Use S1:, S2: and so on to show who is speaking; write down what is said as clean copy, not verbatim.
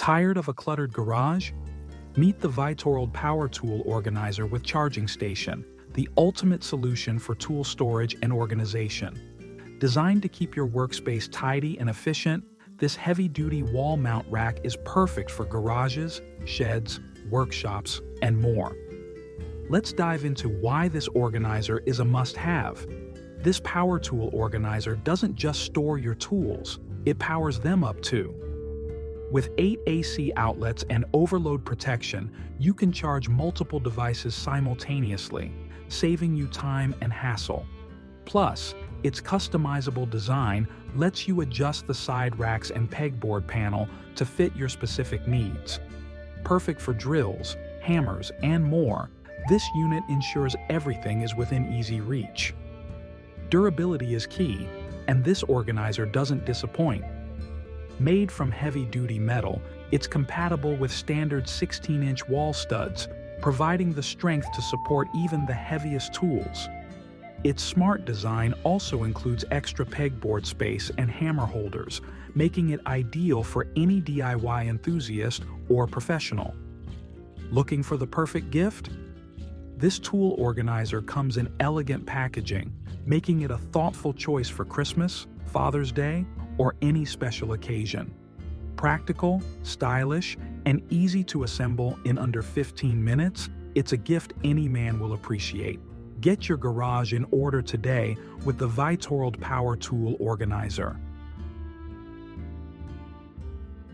S1: Tired of a cluttered garage? Meet the Veitorld Power Tool Organizer with Charging Station, the ultimate solution for tool storage and organization. Designed to keep your workspace tidy and efficient, this heavy-duty wall mount rack is perfect for garages, sheds, workshops, and more. Let's dive into why this organizer is a must-have. This power tool organizer doesn't just store your tools, it powers them up too. With 8 AC outlets and overload protection, you can charge multiple devices simultaneously, saving you time and hassle. Plus, its customizable design lets you adjust the side racks and pegboard panel to fit your specific needs. Perfect for drills, hammers, and more, this unit ensures everything is within easy reach. Durability is key, and this organizer doesn't disappoint. Made from heavy-duty metal, it's compatible with standard 16-inch wall studs, providing the strength to support even the heaviest tools. Its smart design also includes extra pegboard space and hammer holders, making it ideal for any DIY enthusiast or professional. Looking for the perfect gift? This tool organizer comes in elegant packaging, making it a thoughtful choice for Christmas, Father's Day, or any special occasion. Practical, stylish, and easy to assemble in under 15 minutes, it's a gift any man will appreciate. Get your garage in order today with the Veitorld Power Tool Organizer.